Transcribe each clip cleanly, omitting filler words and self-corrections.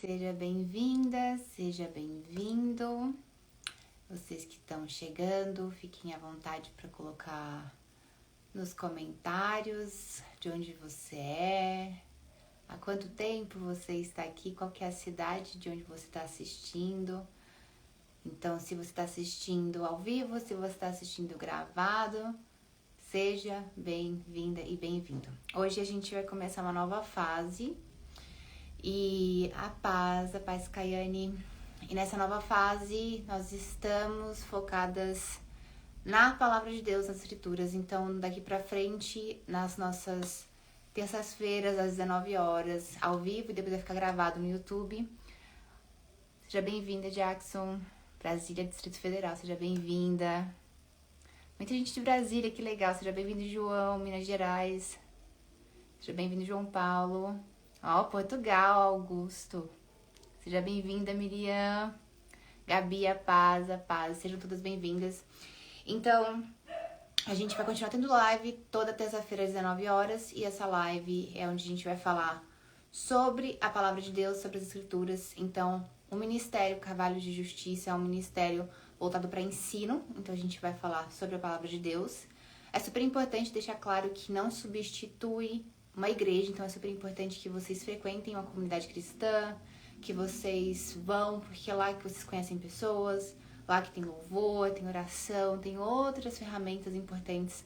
Seja bem-vinda, seja bem-vindo. Vocês que estão chegando, fiquem à vontade para colocar nos comentários de onde você é, há quanto tempo você está aqui, qual que é a cidade de onde você está assistindo. Então, se você está assistindo ao vivo, se você está assistindo gravado, seja bem-vinda e bem-vindo. Hoje a gente vai começar uma nova fase. E a paz, Kayane. E nessa nova fase, nós estamos focadas na Palavra de Deus, nas Escrituras. Então, daqui pra frente, nas nossas terças-feiras, às 19 horas, ao vivo, e depois vai ficar gravado no YouTube. Seja bem-vinda, Jackson. Brasília, Distrito Federal, seja bem-vinda. Muita gente de Brasília, que legal. Seja bem-vindo, João, Minas Gerais. Seja bem-vindo, João Paulo. Ó, Portugal, Augusto. Seja bem-vinda, Miriam. Gabi, a paz. Sejam todas bem-vindas. Então, a gente vai continuar tendo live toda terça-feira às 19 horas. E essa live é onde a gente vai falar sobre a Palavra de Deus, sobre as Escrituras. Então, o Ministério Carvalho de Justiça é um ministério voltado para ensino. Então, a gente vai falar sobre a Palavra de Deus. É super importante deixar claro que não substitui uma igreja, então é super importante que vocês frequentem uma comunidade cristã, que vocês vão, porque é lá que vocês conhecem pessoas, lá que tem louvor, tem oração, tem outras ferramentas importantes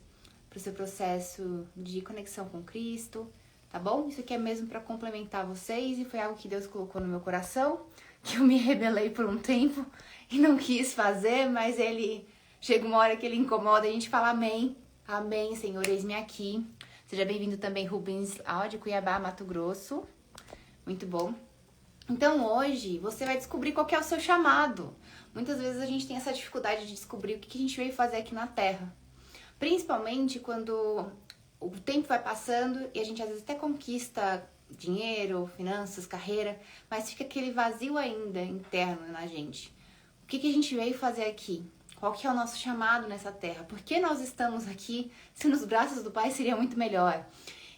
para o seu processo de conexão com Cristo, tá bom? Isso aqui é mesmo para complementar vocês e foi algo que Deus colocou no meu coração, que eu me rebelei por um tempo e não quis fazer, mas ele chega uma hora que ele incomoda e a gente fala amém, amém, Senhor, eis-me aqui. Seja bem-vindo também, Rubens, de Cuiabá, Mato Grosso. Muito bom. Então, hoje, você vai descobrir qual que é o seu chamado. Muitas vezes a gente tem essa dificuldade de descobrir o que a gente veio fazer aqui na Terra. Principalmente quando o tempo vai passando e a gente às vezes até conquista dinheiro, finanças, carreira, mas fica aquele vazio ainda interno na gente. O que a gente veio fazer aqui? Qual que é o nosso chamado nessa terra? Por que nós estamos aqui se nos braços do Pai seria muito melhor?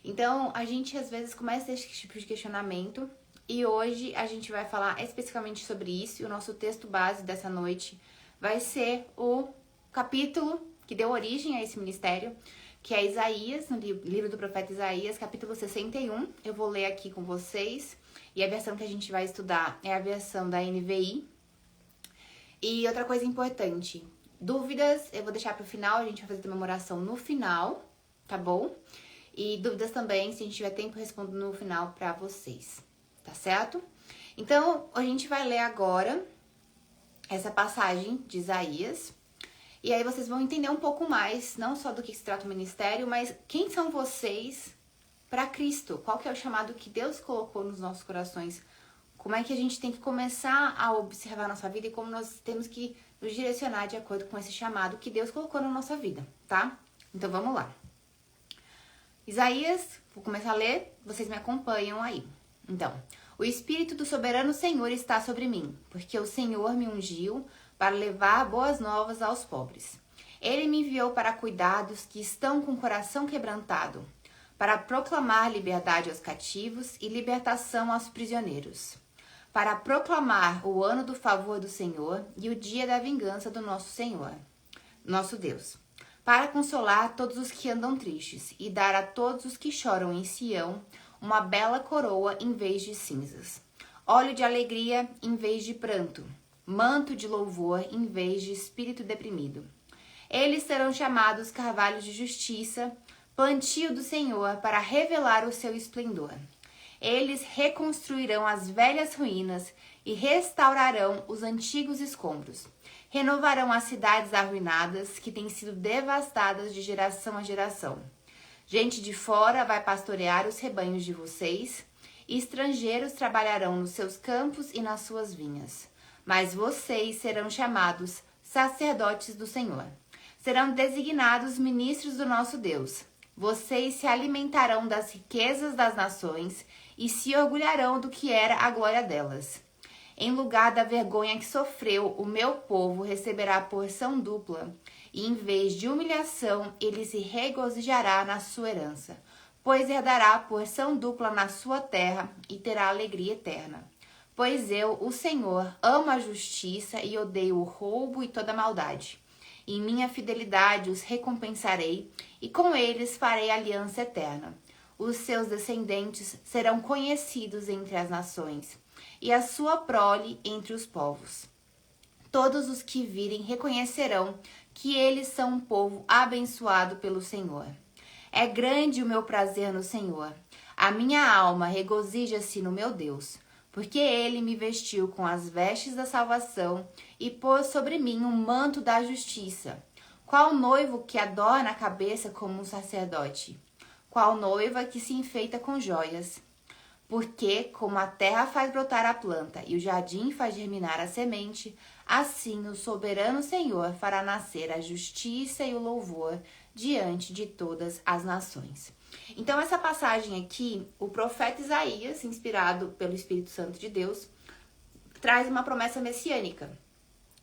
Então, a gente às vezes começa esse tipo de questionamento e hoje a gente vai falar especificamente sobre isso. E o nosso texto base dessa noite vai ser o capítulo que deu origem a esse ministério, que é Isaías, no livro do profeta Isaías, capítulo 61. Eu vou ler aqui com vocês e a versão que a gente vai estudar é a versão da NVI. E outra coisa importante, dúvidas eu vou deixar pro final, a gente vai fazer também uma oração no final, tá bom? E dúvidas também, se a gente tiver tempo, eu respondo no final pra vocês, tá certo? Então, a gente vai ler agora essa passagem de Isaías, e aí vocês vão entender um pouco mais, não só do que se trata o ministério, mas quem são vocês para Cristo? Qual que é o chamado que Deus colocou nos nossos corações? Como é que a gente tem que começar a observar a nossa vida e como nós temos que nos direcionar de acordo com esse chamado que Deus colocou na nossa vida, tá? Então vamos lá. Isaías, vou começar a ler, vocês me acompanham aí. Então, o Espírito do Soberano Senhor está sobre mim, porque o Senhor me ungiu para levar boas novas aos pobres. Ele me enviou para cuidar dos que estão com o coração quebrantado, para proclamar liberdade aos cativos e libertação aos prisioneiros, para proclamar o ano do favor do Senhor e o dia da vingança do nosso Senhor, nosso Deus, para consolar todos os que andam tristes e dar a todos os que choram em Sião uma bela coroa em vez de cinzas, óleo de alegria em vez de pranto, manto de louvor em vez de espírito deprimido. Eles serão chamados carvalhos de justiça, plantio do Senhor para revelar o seu esplendor. Eles reconstruirão as velhas ruínas e restaurarão os antigos escombros. Renovarão as cidades arruinadas que têm sido devastadas de geração a geração. Gente de fora vai pastorear os rebanhos de vocês, e estrangeiros trabalharão nos seus campos e nas suas vinhas. Mas vocês serão chamados sacerdotes do Senhor. Serão designados ministros do nosso Deus. Vocês se alimentarão das riquezas das nações e se orgulharão do que era a glória delas. Em lugar da vergonha que sofreu, o meu povo receberá porção dupla, e em vez de humilhação, ele se regozijará na sua herança, pois herdará porção dupla na sua terra e terá alegria eterna. Pois eu, o Senhor, amo a justiça e odeio o roubo e toda maldade. Em minha fidelidade os recompensarei e com eles farei aliança eterna. Os seus descendentes serão conhecidos entre as nações e a sua prole entre os povos. Todos os que virem reconhecerão que eles são um povo abençoado pelo Senhor. É grande o meu prazer no Senhor. A minha alma regozija-se no meu Deus, porque ele me vestiu com as vestes da salvação e pôs sobre mim um manto da justiça. Qual noivo que adorna a cabeça como um sacerdote? Qual noiva que se enfeita com joias? Porque, como a terra faz brotar a planta e o jardim faz germinar a semente, assim o soberano Senhor fará nascer a justiça e o louvor diante de todas as nações. Então, essa passagem aqui, o profeta Isaías, inspirado pelo Espírito Santo de Deus, traz uma promessa messiânica.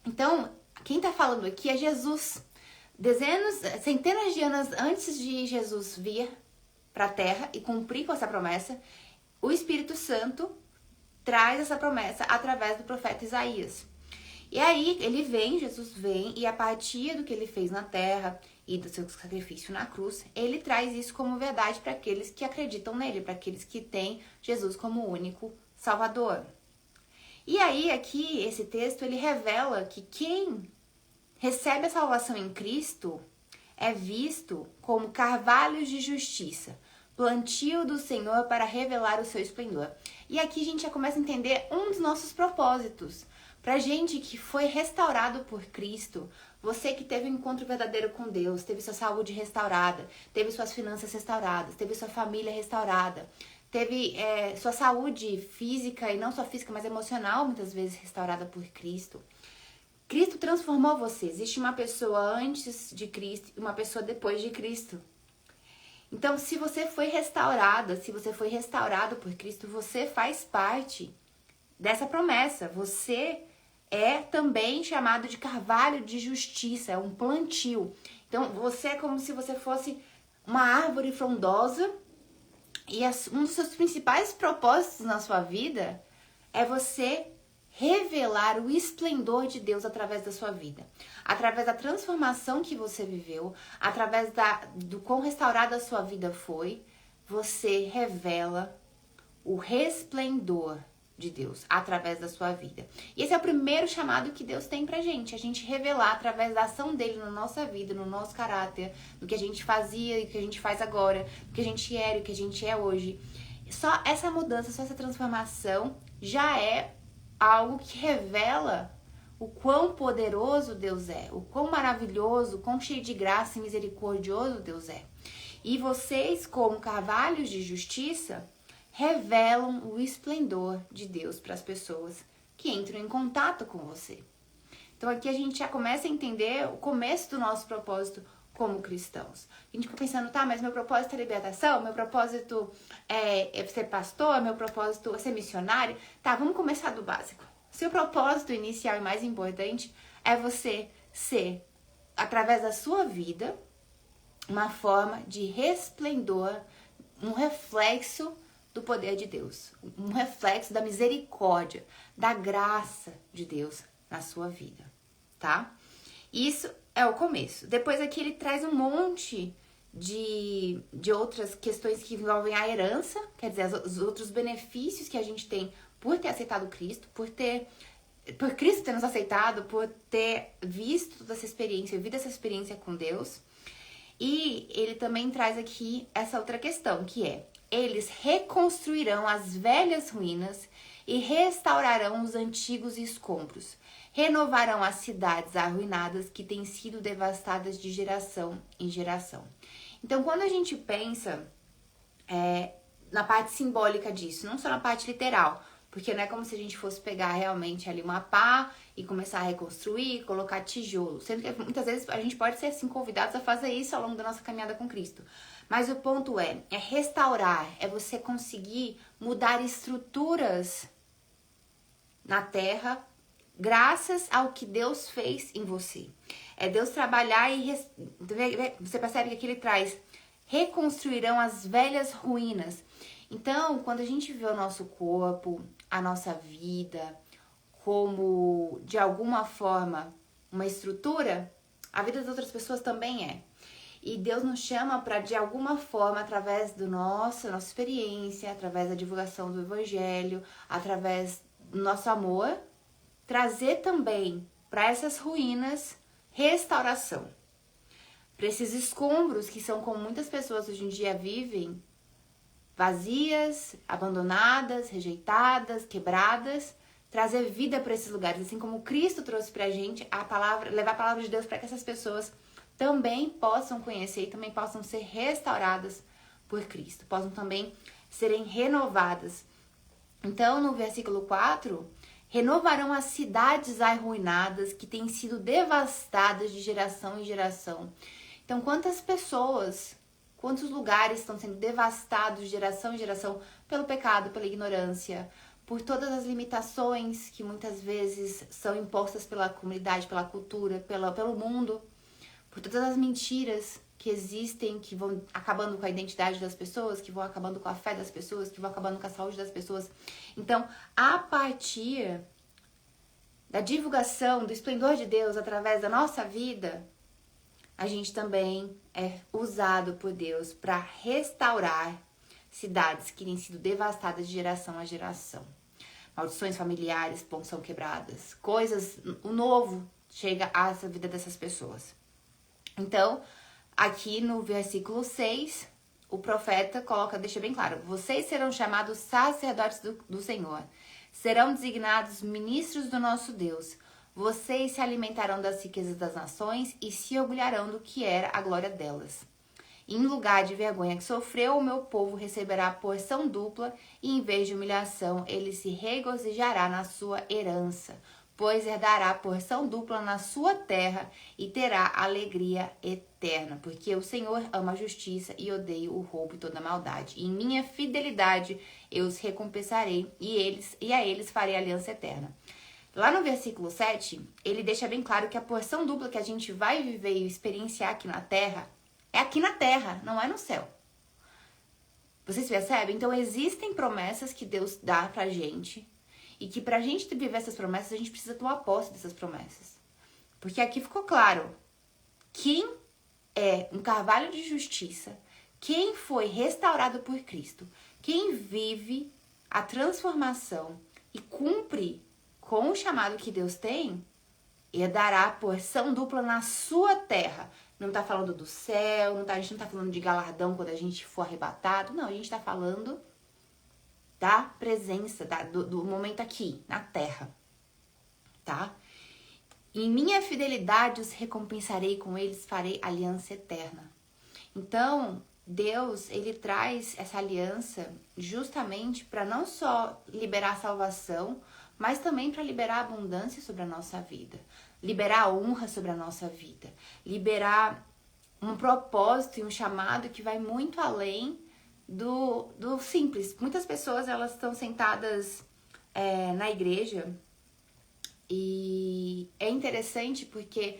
Então, quem está falando aqui é Jesus. Centenas de anos antes de Jesus vir para a Terra e cumprir com essa promessa, o Espírito Santo traz essa promessa através do profeta Isaías. E aí Jesus vem, e a partir do que ele fez na terra e do seu sacrifício na cruz, ele traz isso como verdade para aqueles que acreditam nele, para aqueles que têm Jesus como único Salvador. E aí aqui esse texto ele revela que quem recebe a salvação em Cristo é visto como carvalhos de justiça, plantio do Senhor para revelar o seu esplendor. E aqui a gente já começa a entender um dos nossos propósitos. Pra gente que foi restaurado por Cristo, você que teve um encontro verdadeiro com Deus, teve sua saúde restaurada, teve suas finanças restauradas, teve sua família restaurada, teve sua saúde física, e não só física, mas emocional, muitas vezes restaurada por Cristo. Cristo transformou você. Existe uma pessoa antes de Cristo e uma pessoa depois de Cristo. Então, se você foi restaurada, se você foi restaurado por Cristo, você faz parte dessa promessa. Você é também chamado de carvalho de justiça, é um plantio. Então, você é como se você fosse uma árvore frondosa e um dos seus principais propósitos na sua vida é você revelar o esplendor de Deus através da sua vida. Através da transformação que você viveu, através do quão restaurada a sua vida foi, você revela o resplendor de Deus através da sua vida. E esse é o primeiro chamado que Deus tem pra gente, a gente revelar através da ação dele na nossa vida, no nosso caráter, no que a gente fazia e o que a gente faz agora, no que a gente era e o que a gente é hoje. Só essa mudança, só essa transformação já é algo que revela o quão poderoso Deus é, o quão maravilhoso, o quão cheio de graça e misericordioso Deus é. E vocês, como carvalhos de justiça, revelam o esplendor de Deus para as pessoas que entram em contato com você. Então aqui a gente já começa a entender o começo do nosso propósito como cristãos. A gente fica pensando, tá, mas meu propósito é libertação, meu propósito é ser pastor, meu propósito é ser missionário. Tá, vamos começar do básico. Seu propósito inicial e mais importante é você ser, através da sua vida, uma forma de resplendor, um reflexo do poder de Deus, um reflexo da misericórdia, da graça de Deus na sua vida, tá? Isso é o começo. Depois aqui ele traz um monte de outras questões que envolvem a herança, quer dizer, os outros benefícios que a gente tem por ter aceitado Cristo, por Cristo ter nos aceitado, por ter visto toda essa experiência, vivido essa experiência com Deus. E ele também traz aqui essa outra questão, que é: eles reconstruirão as velhas ruínas e restaurarão os antigos escombros. Renovarão as cidades arruinadas que têm sido devastadas de geração em geração. Então, quando a gente pensa na parte simbólica disso, não só na parte literal, porque não é como se a gente fosse pegar realmente ali uma pá e começar a reconstruir, colocar tijolo. Sendo que muitas vezes a gente pode ser assim convidados a fazer isso ao longo da nossa caminhada com Cristo. Mas o ponto é restaurar, é você conseguir mudar estruturas na terra graças ao que Deus fez em você. É Deus trabalhar e você percebe que aqui ele traz: reconstruirão as velhas ruínas. Então, quando a gente vê o nosso corpo, a nossa vida como, de alguma forma, uma estrutura, a vida das outras pessoas também é. E Deus nos chama para, de alguma forma, através da nossa experiência, através da divulgação do Evangelho, através do nosso amor, trazer também para essas ruínas restauração. Para esses escombros que são como muitas pessoas hoje em dia vivem, vazias, abandonadas, rejeitadas, quebradas, trazer vida para esses lugares, assim como Cristo trouxe para a gente a palavra, levar a palavra de Deus para que essas pessoas também possam conhecer e também possam ser restauradas por Cristo, possam também serem renovadas. Então, no versículo 4, renovarão as cidades arruinadas que têm sido devastadas de geração em geração. Então, quantas pessoas, quantos lugares estão sendo devastados de geração em geração pelo pecado, pela ignorância, por todas as limitações que muitas vezes são impostas pela comunidade, pela cultura, pelo mundo, por todas as mentiras que existem, que vão acabando com a identidade das pessoas, que vão acabando com a fé das pessoas, que vão acabando com a saúde das pessoas. Então, a partir da divulgação do esplendor de Deus através da nossa vida, a gente também é usado por Deus para restaurar cidades que têm sido devastadas de geração a geração. Maldições familiares são quebradas, o novo chega à vida dessas pessoas. Então, aqui no versículo 6, o profeta deixa bem claro: vocês serão chamados sacerdotes do Senhor, serão designados ministros do nosso Deus. Vocês se alimentarão das riquezas das nações e se orgulharão do que era a glória delas. Em lugar de vergonha que sofreu, o meu povo receberá porção dupla e, em vez de humilhação, ele se regozijará na sua herança, pois herdará porção dupla na sua terra e terá alegria eterna, porque o Senhor ama a justiça e odeia o roubo e toda a maldade. E em minha fidelidade eu os recompensarei e a eles farei aliança eterna. Lá no versículo 7, ele deixa bem claro que a porção dupla que a gente vai viver e experienciar aqui na terra é aqui na terra, não é no céu. Vocês percebem? Então existem promessas que Deus dá pra gente e que pra gente viver essas promessas, a gente precisa tomar posse dessas promessas. Porque aqui ficou claro, quem é um carvalho de justiça, quem foi restaurado por Cristo, quem vive a transformação e cumpre com o chamado que Deus tem, herdará porção dupla na sua terra. Não tá falando do céu, a gente não tá falando de galardão quando a gente for arrebatado. Não, a gente tá falando da presença, do momento aqui, na terra. Tá? Em minha fidelidade os recompensarei, com eles farei aliança eterna. Então, Deus, ele traz essa aliança justamente para não só liberar salvação, mas também para liberar abundância sobre a nossa vida. Liberar honra sobre a nossa vida, liberar um propósito e um chamado que vai muito além do simples. Muitas pessoas, elas estão sentadas na igreja e é interessante porque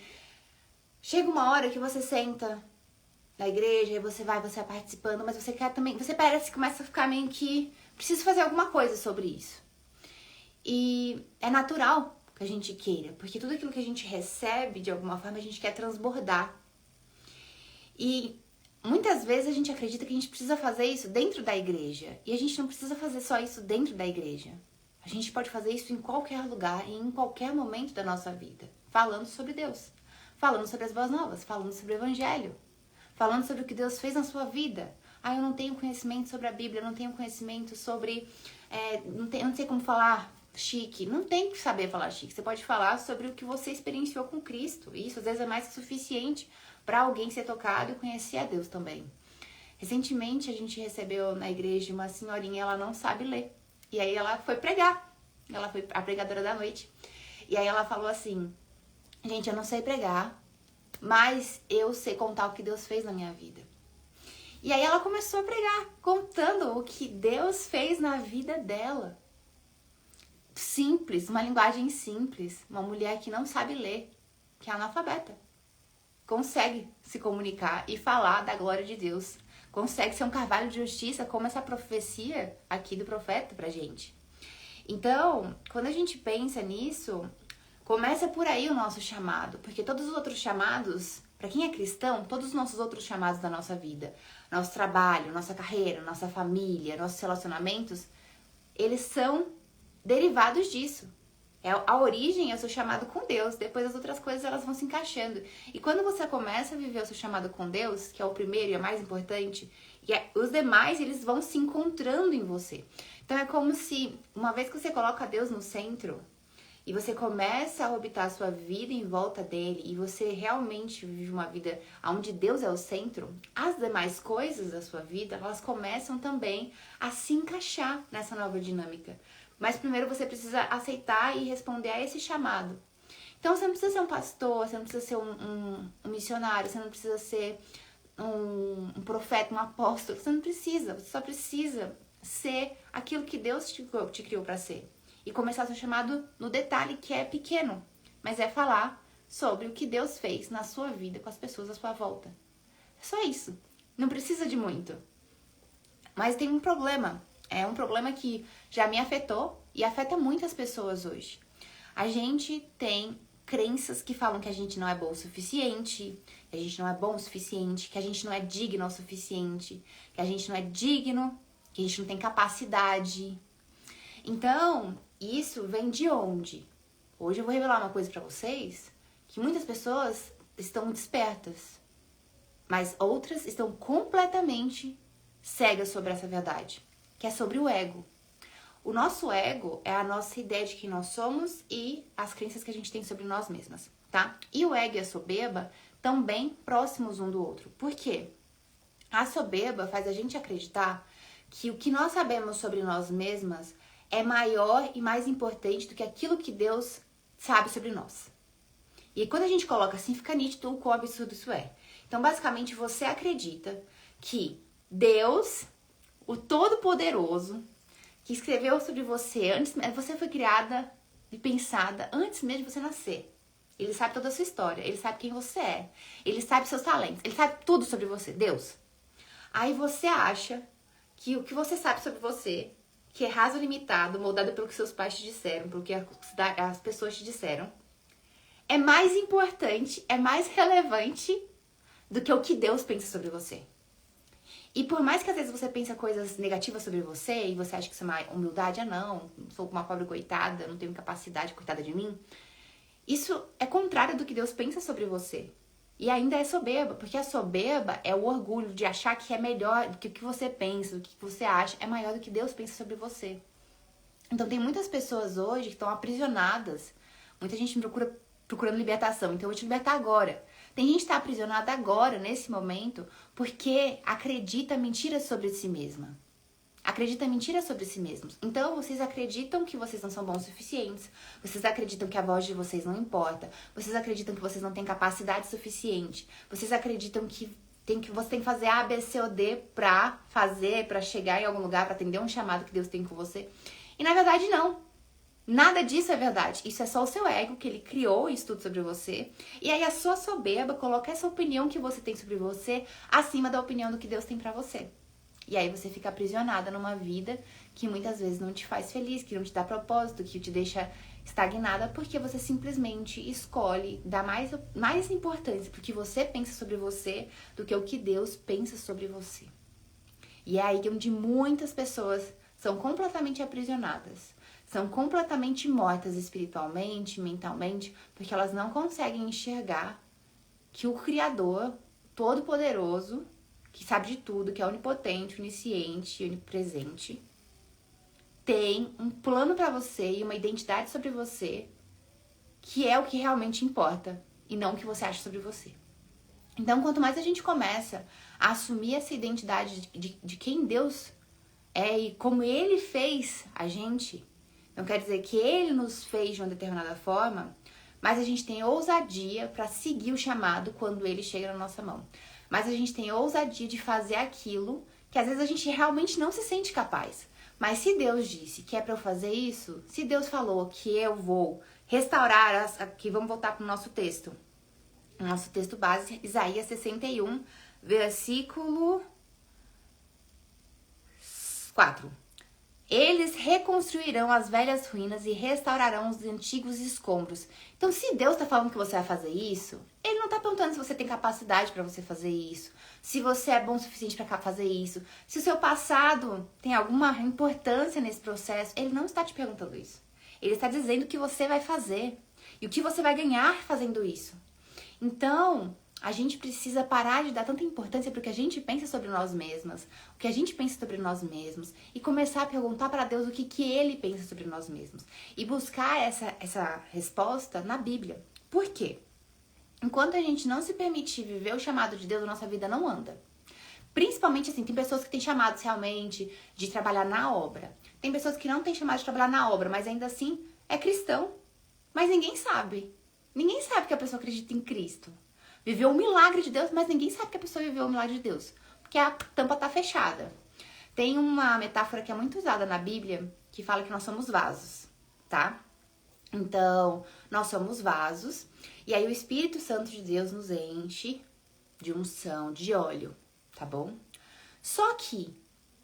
chega uma hora que você senta na igreja e você vai participando, mas você quer também, você parece que começa a ficar meio que preciso fazer alguma coisa sobre isso. E é natural que a gente queira, porque tudo aquilo que a gente recebe, de alguma forma, a gente quer transbordar. E muitas vezes a gente acredita que a gente precisa fazer isso dentro da igreja. E a gente não precisa fazer só isso dentro da igreja. A gente pode fazer isso em qualquer lugar e em qualquer momento da nossa vida. Falando sobre Deus, falando sobre as boas novas, falando sobre o evangelho, falando sobre o que Deus fez na sua vida. Ah, eu não tenho conhecimento sobre a Bíblia, eu não tenho conhecimento sobre... não sei como falar chique. Não tem que saber falar chique. Você pode falar sobre o que você experienciou com Cristo. E isso às vezes é mais que suficiente para alguém ser tocado e conhecer a Deus também. Recentemente a gente recebeu na igreja uma senhorinha, ela não sabe ler. E aí ela foi pregar. Ela foi a pregadora da noite. E aí ela falou assim: gente, eu não sei pregar, mas eu sei contar o que Deus fez na minha vida. E aí ela começou a pregar, contando o que Deus fez na vida dela. Simples, uma linguagem simples. Uma mulher que não sabe ler, que é analfabeta, consegue se comunicar e falar da glória de Deus. Consegue ser um carvalho de justiça, como essa profecia aqui do profeta pra gente. Então, quando a gente pensa nisso, começa por aí o nosso chamado, porque todos os outros chamados, para quem é cristão, todos os nossos outros chamados da nossa vida, nosso trabalho, nossa carreira, nossa família, nossos relacionamentos, eles são derivados disso. A origem é o seu chamado com Deus, depois as outras coisas elas vão se encaixando. E quando você começa a viver o seu chamado com Deus, que é o primeiro e é mais importante, os demais eles vão se encontrando em você. Então é como se, uma vez que você coloca Deus no centro, e você começa a orbitar a sua vida em volta dele, e você realmente vive uma vida onde Deus é o centro, as demais coisas da sua vida, elas começam também a se encaixar nessa nova dinâmica. Mas primeiro você precisa aceitar e responder a esse chamado. Então você não precisa ser um pastor, você não precisa ser um missionário, você não precisa ser um profeta, um apóstolo, você não precisa, você só precisa ser aquilo que Deus te criou para ser. E começar seu chamado no detalhe que é pequeno, mas é falar sobre o que Deus fez na sua vida com as pessoas à sua volta. É só isso. Não precisa de muito. Mas tem um problema. É um problema que já me afetou e afeta muitas pessoas hoje. A gente tem crenças que falam que a gente não é bom o suficiente, que a gente não é bom o suficiente, que a gente não é digno o suficiente, que a gente não é digno, que a gente não tem capacidade. Então, isso vem de onde? Hoje eu vou revelar uma coisa pra vocês, que muitas pessoas estão despertas, mas outras estão completamente cegas sobre essa verdade, que é sobre o ego. O nosso ego é a nossa ideia de quem nós somos e as crenças que a gente tem sobre nós mesmas, tá? E o ego e a soberba estão bem próximos um do outro. Por quê? A soberba faz a gente acreditar que o que nós sabemos sobre nós mesmas é maior e mais importante do que aquilo que Deus sabe sobre nós. E quando a gente coloca assim, fica nítido o quão absurdo isso é. Então, basicamente, você acredita que Deus, o Todo-Poderoso, que escreveu sobre você antes, você foi criada e pensada antes mesmo de você nascer. Ele sabe toda a sua história, ele sabe quem você é, ele sabe seus talentos, ele sabe tudo sobre você, Deus. Aí você acha que o que você sabe sobre você, que é raso limitado, moldado pelo que seus pais te disseram, pelo que as pessoas te disseram, é mais importante, é mais relevante do que o que Deus pensa sobre você. E por mais que às vezes você pense coisas negativas sobre você e você acha que isso é uma humildade, não, sou uma pobre coitada, não tenho capacidade, coitada de mim, isso é contrário do que Deus pensa sobre você. E ainda é soberba, porque a soberba é o orgulho de achar que é melhor do que o que você pensa, do que você acha, é maior do que Deus pensa sobre você. Então tem muitas pessoas hoje que estão aprisionadas, muita gente procurando libertação, então eu vou te libertar agora. Tem gente que está aprisionada agora, nesse momento, porque acredita mentiras sobre si mesma. Acredita mentiras sobre si mesmos. Então, vocês acreditam que vocês não são bons o suficientes. Vocês acreditam que a voz de vocês não importa. Vocês acreditam que vocês não têm capacidade suficiente. Vocês acreditam que você tem que fazer A, B, C ou D pra chegar em algum lugar, pra atender um chamado que Deus tem com você. E na verdade, não. Nada disso é verdade. Isso é só o seu ego, que ele criou isso tudo sobre você. E aí a sua soberba coloca essa opinião que você tem sobre você acima da opinião do que Deus tem pra você. E aí você fica aprisionada numa vida que muitas vezes não te faz feliz, que não te dá propósito, que te deixa estagnada, porque você simplesmente escolhe dar mais importância pro que você pensa sobre você do que o que Deus pensa sobre você. E é aí onde muitas pessoas são completamente aprisionadas. São completamente mortas espiritualmente, mentalmente, porque elas não conseguem enxergar que o Criador, Todo-Poderoso, que sabe de tudo, que é onipotente, onisciente, onipresente, tem um plano pra você e uma identidade sobre você que é o que realmente importa e não o que você acha sobre você. Então, quanto mais a gente começa a assumir essa identidade de quem Deus é e como Ele fez a gente, não quer dizer que Ele nos fez de uma determinada forma, mas a gente tem ousadia para seguir o chamado quando Ele chega na nossa mão. Mas a gente tem ousadia de fazer aquilo que às vezes a gente realmente não se sente capaz. Mas se Deus disse que é para eu fazer isso, se Deus falou que eu vou restaurar, aqui vamos voltar para o nosso texto. O nosso texto base, Isaías 61, versículo 4. Eles reconstruirão as velhas ruínas e restaurarão os antigos escombros. Então, se Deus está falando que você vai fazer isso, Ele não está perguntando se você tem capacidade para você fazer isso, se você é bom o suficiente para fazer isso, se o seu passado tem alguma importância nesse processo. Ele não está te perguntando isso. Ele está dizendo o que você vai fazer e o que você vai ganhar fazendo isso. Então, a gente precisa parar de dar tanta importância para o que a gente pensa sobre nós mesmas, o que a gente pensa sobre nós mesmos, e começar a perguntar para Deus o que Ele pensa sobre nós mesmos. E buscar essa resposta na Bíblia. Por quê? Enquanto a gente não se permitir viver o chamado de Deus, a nossa vida não anda. Principalmente assim, tem pessoas que têm chamados realmente de trabalhar na obra. Tem pessoas que não têm chamado de trabalhar na obra, mas ainda assim é cristão. Mas ninguém sabe. Ninguém sabe que a pessoa acredita em Cristo. Viveu um milagre de Deus, mas ninguém sabe que a pessoa viveu um milagre de Deus. Porque a tampa tá fechada. Tem uma metáfora que é muito usada na Bíblia, que fala que nós somos vasos, tá? Então, nós somos vasos, e aí o Espírito Santo de Deus nos enche de unção, de óleo, tá bom? Só que,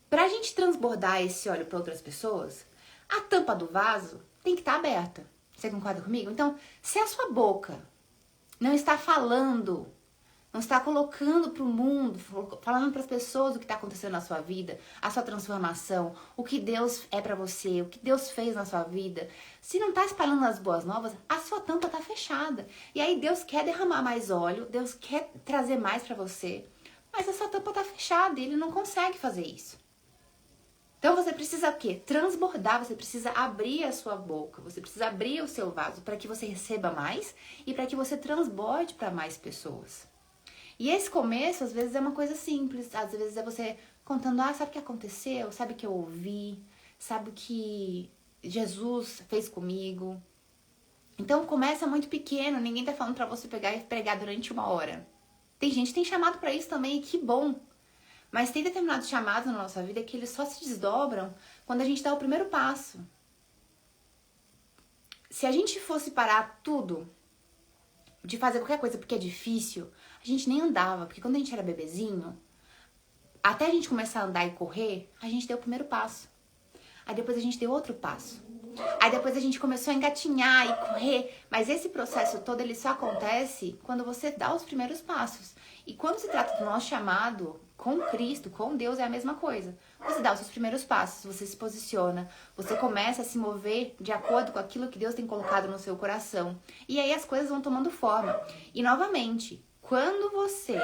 pra gente transbordar esse óleo para outras pessoas, a tampa do vaso tem que estar aberta. Você concorda comigo? Então, se a sua boca não está falando, não está colocando para o mundo, falando para as pessoas o que está acontecendo na sua vida, a sua transformação, o que Deus é para você, o que Deus fez na sua vida, se não está espalhando as boas novas, a sua tampa está fechada. E aí Deus quer derramar mais óleo, Deus quer trazer mais para você, mas a sua tampa está fechada e Ele não consegue fazer isso. Então você precisa o quê? Transbordar, você precisa abrir a sua boca, você precisa abrir o seu vaso para que você receba mais e para que você transborde para mais pessoas. E esse começo, às vezes, é uma coisa simples, às vezes é você contando, sabe o que aconteceu? Sabe o que eu ouvi? Sabe o que Jesus fez comigo? Então começa muito pequeno, ninguém tá falando para você pegar e pregar durante 1 hora. Tem gente que tem chamado para isso também, e que bom. Mas tem determinados chamados na nossa vida que eles só se desdobram quando a gente dá o primeiro passo. Se a gente fosse parar tudo de fazer qualquer coisa porque é difícil, a gente nem andava. Porque quando a gente era bebezinho, até a gente começar a andar e correr, a gente deu o primeiro passo. Aí depois a gente deu outro passo. Aí depois a gente começou a engatinhar e correr. Mas esse processo todo, ele só acontece quando você dá os primeiros passos. E quando se trata do nosso chamado com Cristo, com Deus, é a mesma coisa. Você dá os seus primeiros passos, você se posiciona, você começa a se mover de acordo com aquilo que Deus tem colocado no seu coração. E aí as coisas vão tomando forma. E novamente, quando você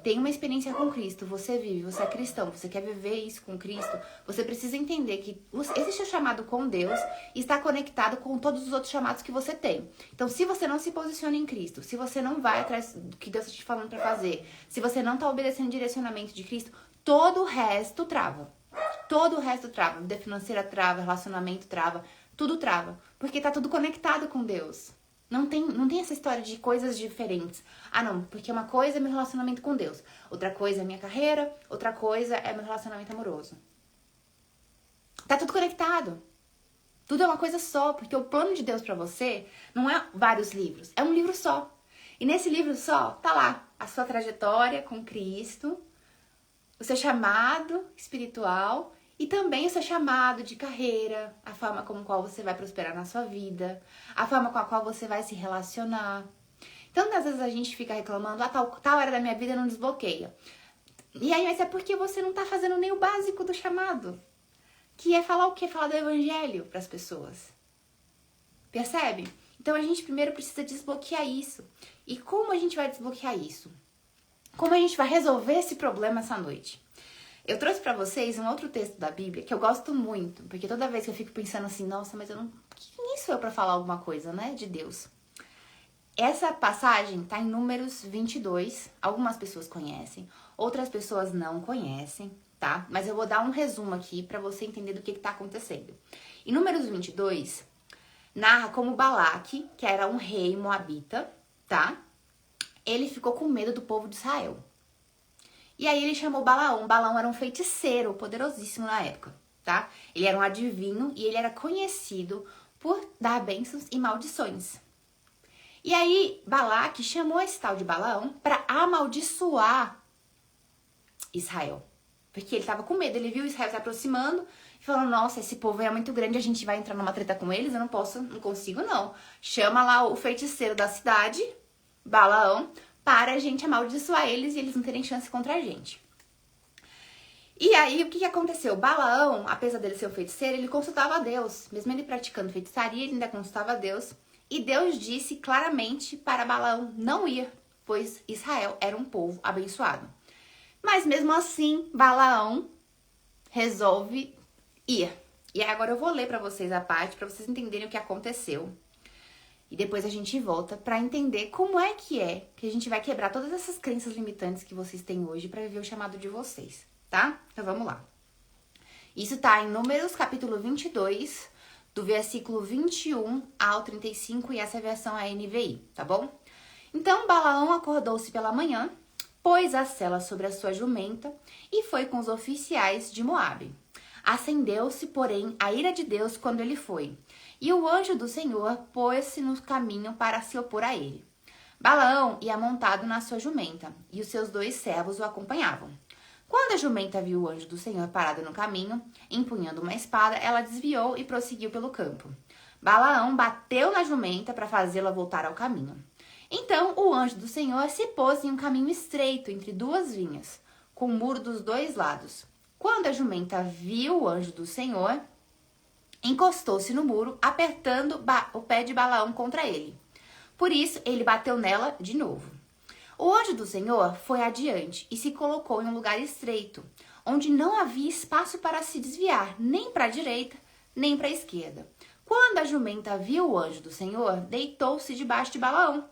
tem uma experiência com Cristo, você vive, você é cristão, você quer viver isso com Cristo, você precisa entender que esse seu chamado com Deus está conectado com todos os outros chamados que você tem. Então, se você não se posiciona em Cristo, se você não vai atrás do que Deus está te falando para fazer, se você não está obedecendo o direcionamento de Cristo, todo o resto trava. Todo o resto trava. Vida financeira trava, relacionamento trava, tudo trava. Porque tá tudo conectado com Deus. Não tem essa história de coisas diferentes. Ah, não, porque uma coisa é meu relacionamento com Deus. Outra coisa é minha carreira. Outra coisa é meu relacionamento amoroso. Tá tudo conectado. Tudo é uma coisa só. Porque o plano de Deus pra você não é vários livros. É um livro só. E nesse livro só, tá lá a sua trajetória com Cristo, o seu chamado espiritual e também o seu chamado de carreira, a forma com a qual você vai prosperar na sua vida, a forma com a qual você vai se relacionar. Tantas vezes a gente fica reclamando, tal área da minha vida não desbloqueia. E aí, mas é porque você não tá fazendo nem o básico do chamado. Que é falar o quê? Falar do evangelho para as pessoas. Percebe? Então a gente primeiro precisa desbloquear isso. E como a gente vai desbloquear isso? Como a gente vai resolver esse problema essa noite? Eu trouxe pra vocês um outro texto da Bíblia que eu gosto muito, porque toda vez que eu fico pensando assim, nossa, mas eu não... Quem sou eu pra falar alguma coisa, né, de Deus? Essa passagem tá em Números 22, algumas pessoas conhecem, outras pessoas não conhecem, tá? Mas eu vou dar um resumo aqui pra você entender do que tá acontecendo. Em Números 22, narra como Balaque, que era um rei moabita, tá? Ele ficou com medo do povo de Israel. E aí ele chamou Balaão. Balaão era um feiticeiro poderosíssimo na época, tá? Ele era um adivinho e ele era conhecido por dar bênçãos e maldições. E aí Balaque chamou esse tal de Balaão para amaldiçoar Israel. Porque ele estava com medo, ele viu Israel se aproximando E falando, nossa, esse povo é muito grande, a gente vai entrar numa treta com eles? Eu não posso, não consigo não. Chama lá o feiticeiro da cidade, Balaão, para a gente amaldiçoar eles e eles não terem chance contra a gente. E aí, o que aconteceu? Balaão, apesar dele ser um feiticeiro, ele consultava a Deus. Mesmo ele praticando feitiçaria, ele ainda consultava a Deus. E Deus disse claramente para Balaão não ir, pois Israel era um povo abençoado. Mas mesmo assim, Balaão resolve ir. E agora eu vou ler para vocês a parte, para vocês entenderem o que aconteceu. E depois a gente volta para entender como é que a gente vai quebrar todas essas crenças limitantes que vocês têm hoje para viver o chamado de vocês, tá? Então vamos lá. Isso tá em Números capítulo 22, do versículo 21 ao 35, e essa versão é a NVI, tá bom? Então Balaão acordou-se pela manhã, pôs a sela sobre a sua jumenta e foi com os oficiais de Moabe. Acendeu-se, porém, a ira de Deus quando ele foi, e o anjo do Senhor pôs-se no caminho para se opor a ele. Balaão ia montado na sua jumenta, e os seus 2 servos o acompanhavam. Quando a jumenta viu o anjo do Senhor parado no caminho, empunhando uma espada, ela desviou e prosseguiu pelo campo. Balaão bateu na jumenta para fazê-la voltar ao caminho. Então o anjo do Senhor se pôs em um caminho estreito entre 2 vinhas, com um muro dos 2 lados. Quando a jumenta viu o anjo do Senhor, encostou-se no muro, apertando o pé de Balaão contra ele. Por isso, ele bateu nela de novo. O anjo do Senhor foi adiante e se colocou em um lugar estreito, onde não havia espaço para se desviar, nem para a direita, nem para a esquerda. Quando a jumenta viu o anjo do Senhor, deitou-se debaixo de Balaão.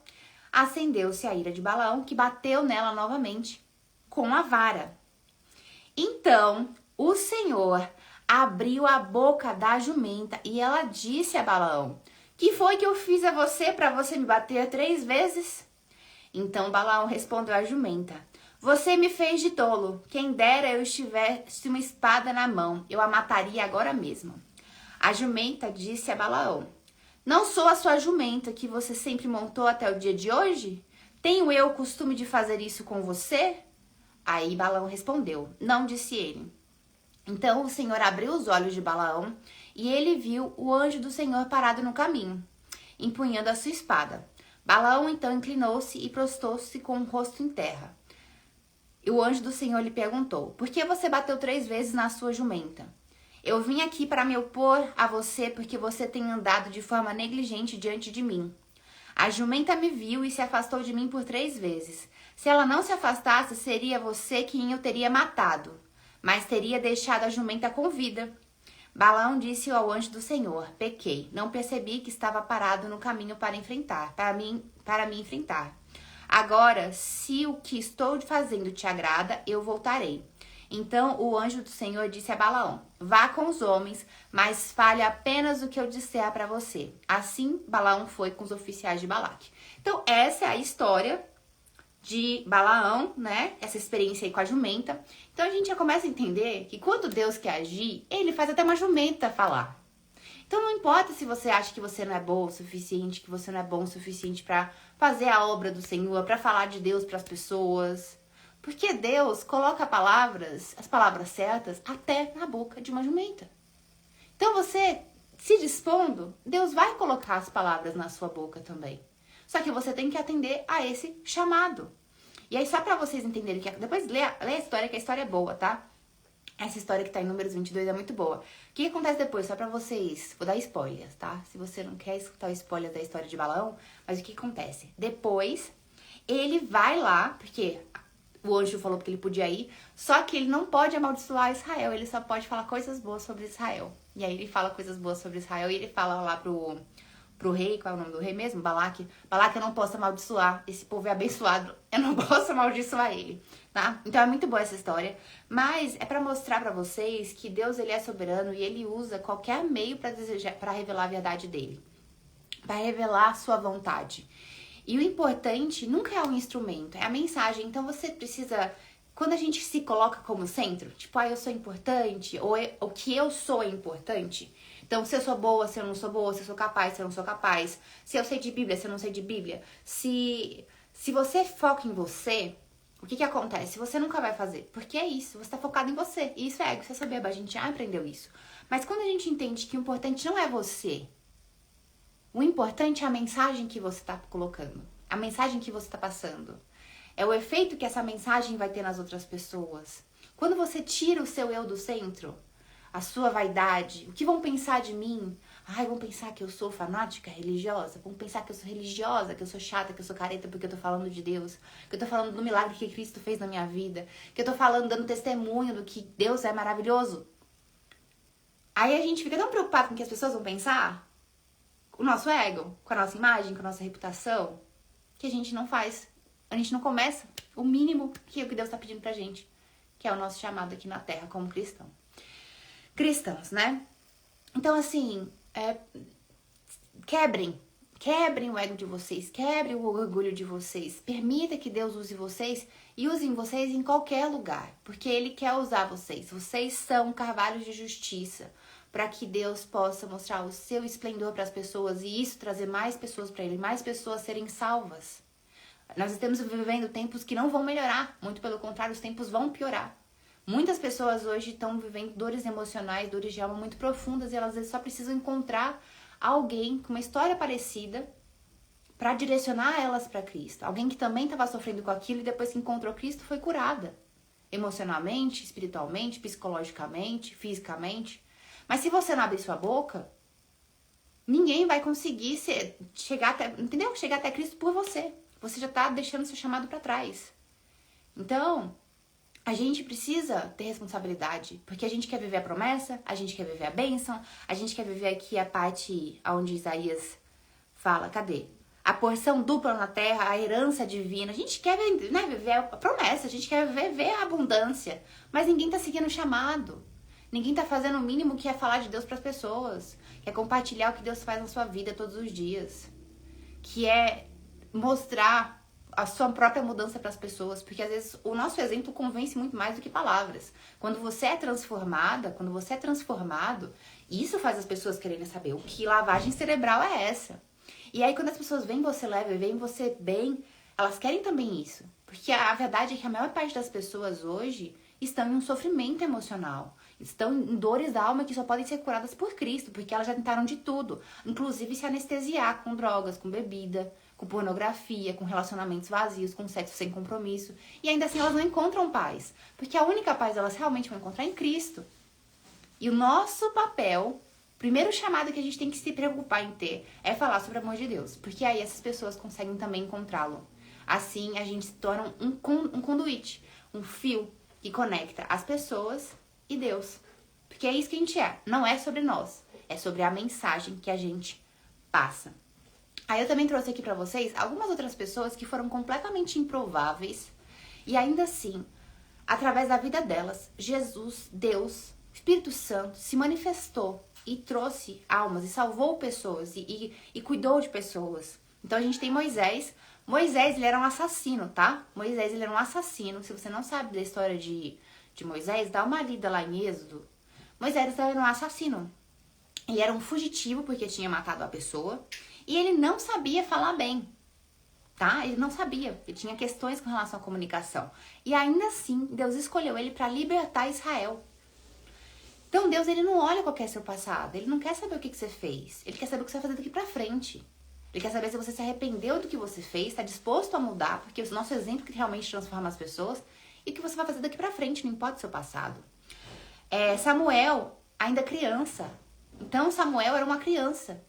Acendeu-se a ira de Balaão, que bateu nela novamente com a vara. Então, o Senhor abriu a boca da jumenta e ela disse a Balaão: que foi que eu fiz a você para você me bater 3 vezes? Então Balaão respondeu à jumenta: você me fez de tolo. Quem dera eu estivesse uma espada na mão, eu a mataria agora mesmo. A jumenta disse a Balaão: não sou a sua jumenta que você sempre montou até o dia de hoje? Tenho eu o costume de fazer isso com você? Aí Balaão respondeu: não, disse ele. Então o Senhor abriu os olhos de Balaão e ele viu o anjo do Senhor parado no caminho, empunhando a sua espada. Balaão então inclinou-se e prostou-se com o rosto em terra. E o anjo do Senhor lhe perguntou: por que você bateu 3 vezes na sua jumenta? Eu vim aqui para me opor a você porque você tem andado de forma negligente diante de mim. A jumenta me viu e se afastou de mim por 3 vezes. Se ela não se afastasse, seria você quem eu teria matado, mas teria deixado a jumenta com vida. Balaão disse ao anjo do Senhor: pequei, não percebi que estava parado no caminho para me enfrentar. Agora, se o que estou fazendo te agrada, eu voltarei. Então o anjo do Senhor disse a Balaão: vá com os homens, mas fale apenas o que eu disser para você. Assim, Balaão foi com os oficiais de Balaque. Então, essa é a história de Balaão, né? Essa experiência aí com a jumenta. Então, a gente já começa a entender que quando Deus quer agir, ele faz até uma jumenta falar. Então, não importa se você acha que você não é bom o suficiente, que você não é bom o suficiente para fazer a obra do Senhor, para falar de Deus para as pessoas. Porque Deus coloca as palavras certas, até na boca de uma jumenta. Então você, se dispondo, Deus vai colocar as palavras na sua boca também. Só que você tem que atender a esse chamado. E aí, só pra vocês entenderem, depois lê a história, que a história é boa, tá? Essa história que tá em Números 22 é muito boa. O que acontece depois? Só pra vocês, vou dar spoilers, tá? Se você não quer escutar o spoiler da história de Balaão, mas o que acontece? Depois, ele vai lá, porque o anjo falou que ele podia ir, só que ele não pode amaldiçoar Israel, ele só pode falar coisas boas sobre Israel. E aí ele fala coisas boas sobre Israel e ele fala lá pro rei, qual é o nome do rei mesmo? Balaque. Balaque, eu não posso amaldiçoar, esse povo é abençoado, eu não posso amaldiçoar ele, tá? Então é muito boa essa história, mas é pra mostrar pra vocês que Deus, ele é soberano e ele usa qualquer meio pra revelar a verdade dele, pra revelar a sua vontade. E o importante nunca é o instrumento, é a mensagem. Então você precisa, quando a gente se coloca como centro, tipo, eu sou importante, ou o que eu sou é importante. Então, se eu sou boa, se eu não sou boa, se eu sou capaz, se eu não sou capaz, se eu sei de Bíblia, se eu não sei de Bíblia. Se você foca em você, o que acontece? Você nunca vai fazer. Porque é isso, você tá focado em você. E isso é ego, isso é soberba, a gente já aprendeu isso. Mas quando a gente entende que o importante não é você, o importante é a mensagem que você está colocando, a mensagem que você está passando. É o efeito que essa mensagem vai ter nas outras pessoas. Quando você tira o seu eu do centro, a sua vaidade, o que vão pensar de mim? Ai, vão pensar que eu sou fanática religiosa? Vão pensar que eu sou religiosa, que eu sou chata, que eu sou careta porque eu tô falando de Deus, que eu tô falando do milagre que Cristo fez na minha vida, que eu tô falando, dando testemunho do que Deus é maravilhoso. Aí a gente fica tão preocupado com o que as pessoas vão pensar, com o nosso ego, com a nossa imagem, com a nossa reputação, que a gente não faz. A gente não começa o mínimo que é o que Deus tá pedindo pra gente, que é o nosso chamado aqui na Terra como cristãos, né? Então, assim, quebrem o ego de vocês, quebrem o orgulho de vocês, permita que Deus use vocês e use vocês em qualquer lugar, porque Ele quer usar vocês. Vocês são carvalhos de justiça, para que Deus possa mostrar o seu esplendor para as pessoas e isso trazer mais pessoas para Ele, mais pessoas serem salvas. Nós estamos vivendo tempos que não vão melhorar, muito pelo contrário, os tempos vão piorar. Muitas pessoas hoje estão vivendo dores emocionais, dores de alma muito profundas e elas às vezes só precisam encontrar alguém com uma história parecida para direcionar elas para Cristo. Alguém que também estava sofrendo com aquilo e depois que encontrou Cristo foi curada. Emocionalmente, espiritualmente, psicologicamente, fisicamente. Mas se você não abrir sua boca, ninguém vai conseguir chegar até Cristo por você. Você já está deixando seu chamado para trás. Então, a gente precisa ter responsabilidade, porque a gente quer viver a promessa, a gente quer viver a bênção, a gente quer viver aqui a parte onde Isaías fala, cadê? A porção dupla na terra, a herança divina. A gente quer viver a promessa, a gente quer viver a abundância, mas ninguém tá seguindo o chamado. Ninguém tá fazendo o mínimo que é falar de Deus para as pessoas, que é compartilhar o que Deus faz na sua vida todos os dias, que é mostrar a sua própria mudança para as pessoas, porque às vezes o nosso exemplo convence muito mais do que palavras. Quando você é transformada, quando você é transformado, isso faz as pessoas quererem saber o que lavagem cerebral é essa. E aí quando as pessoas veem você leve, veem você bem, elas querem também isso. Porque a verdade é que a maior parte das pessoas hoje estão em um sofrimento emocional. Estão em dores da alma que só podem ser curadas por Cristo, porque elas já tentaram de tudo. Inclusive se anestesiar com drogas, com bebida, com pornografia, com relacionamentos vazios, com sexo sem compromisso. E ainda assim elas não encontram paz. Porque a única paz elas realmente vão encontrar é em Cristo. E o nosso papel, o primeiro chamado que a gente tem que se preocupar em ter, é falar sobre o amor de Deus. Porque aí essas pessoas conseguem também encontrá-lo. Assim a gente se torna um conduíte, um fio que conecta as pessoas e Deus. Porque é isso que a gente é. Não é sobre nós. É sobre a mensagem que a gente passa. Aí eu também trouxe aqui pra vocês algumas outras pessoas que foram completamente improváveis. E ainda assim, através da vida delas, Jesus, Deus, Espírito Santo se manifestou e trouxe almas e salvou pessoas e cuidou de pessoas. Então a gente tem Moisés. Moisés, ele era um assassino, tá? Moisés, ele era um assassino. Se você não sabe da história de Moisés, dá uma lida lá em Êxodo. Moisés era um assassino. Ele era um fugitivo porque tinha matado a pessoa. E ele não sabia falar bem, tá? Ele não sabia. Ele tinha questões com relação à comunicação. E ainda assim, Deus escolheu ele para libertar Israel. Então Deus, ele não olha qual é o seu passado. Ele não quer saber o que você fez. Ele quer saber o que você vai fazer daqui pra frente. Ele quer saber se você se arrependeu do que você fez, está disposto a mudar, porque o nosso exemplo que realmente transforma as pessoas, e o que você vai fazer daqui pra frente, não importa o seu passado. Samuel, ainda criança. Então Samuel era uma criança.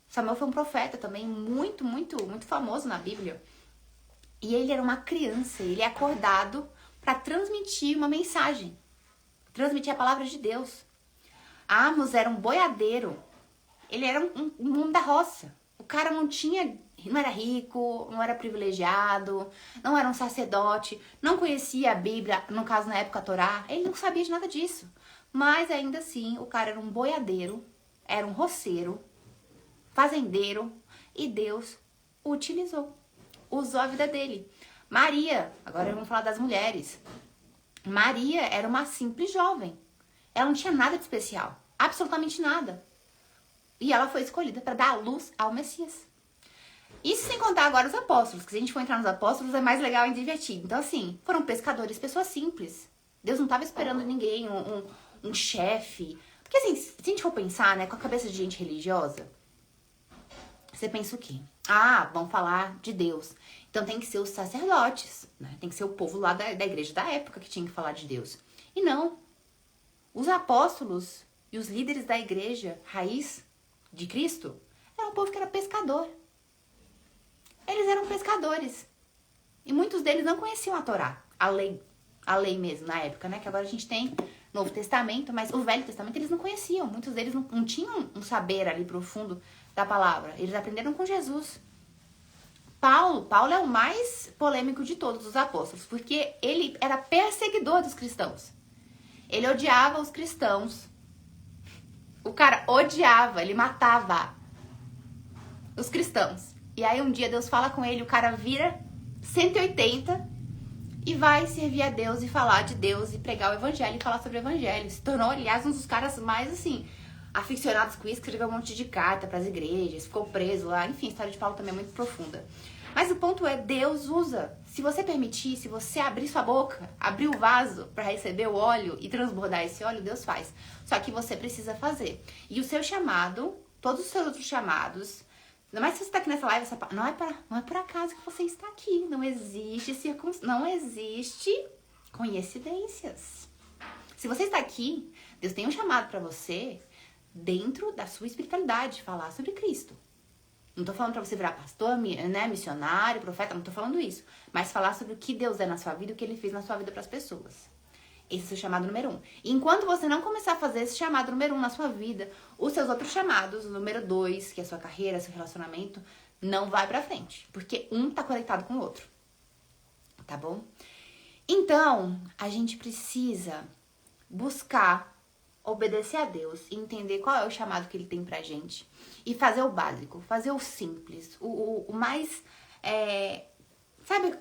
Samuel foi um profeta também muito, muito, muito famoso na Bíblia. E ele era uma criança, ele é acordado para transmitir uma mensagem. Transmitir a palavra de Deus. Amos era um boiadeiro. Ele era um homem da roça. O cara não era rico, não era privilegiado, não era um sacerdote, não conhecia a Bíblia, no caso na época a Torá. Ele não sabia de nada disso. Mas ainda assim, o cara era um boiadeiro, era um roceiro, fazendeiro, e Deus o utilizou, usou a vida dele. Maria, agora vamos falar das mulheres. Maria era uma simples jovem. Ela não tinha nada de especial, absolutamente nada. E ela foi escolhida para dar luz ao Messias. Isso sem contar agora os apóstolos, que se a gente for entrar nos apóstolos é mais legal e divertido. Então assim, foram pescadores, pessoas simples. Deus não estava esperando ninguém, um chefe, Porque assim, se a gente for pensar, né, com a cabeça de gente religiosa, você pensa o quê? Ah, vamos falar de Deus. Então tem que ser os sacerdotes, né? Tem que ser o povo lá da igreja da época que tinha que falar de Deus. E não. Os apóstolos e os líderes da igreja raiz de Cristo era um povo que era pescador. Eles eram pescadores. E muitos deles não conheciam a Torá, a lei mesmo na época, né? Que agora a gente tem Novo Testamento, mas o Velho Testamento eles não conheciam. Muitos deles não tinham um saber ali profundo da palavra. Eles aprenderam com Jesus. Paulo é o mais polêmico de todos os apóstolos, porque ele era perseguidor dos cristãos. Ele odiava os cristãos. O cara odiava, ele matava os cristãos. E aí um dia Deus fala com ele, o cara vira 180 e vai servir a Deus e falar de Deus e pregar o evangelho e falar sobre o evangelho. Se tornou, aliás, um dos caras mais, assim, aficionados com isso, escreveu um monte de carta para as igrejas, ficou preso lá. Enfim, a história de Paulo também é muito profunda. Mas o ponto é, Deus usa. Se você permitir, se você abrir sua boca, abrir o vaso para receber o óleo e transbordar esse óleo, Deus faz. Só que você precisa fazer. E o seu chamado, todos os seus outros chamados, ainda mais se você está aqui nessa live, não é por acaso que você está aqui. Não existe coincidências. Se você está aqui, Deus tem um chamado para você dentro da sua espiritualidade, falar sobre Cristo. Não tô falando pra você virar pastor, né, missionário, profeta, não tô falando isso. Mas falar sobre o que Deus é na sua vida e o que Ele fez na sua vida pras pessoas. Esse é o seu chamado número 1. E enquanto você não começar a fazer esse chamado número 1 na sua vida, os seus outros chamados, o número 2, que é a sua carreira, seu relacionamento, não vai pra frente. Porque um tá conectado com o outro. Tá bom? Então, a gente precisa buscar obedecer a Deus e entender qual é o chamado que Ele tem pra gente. E fazer o básico, fazer o simples, o mais... sabe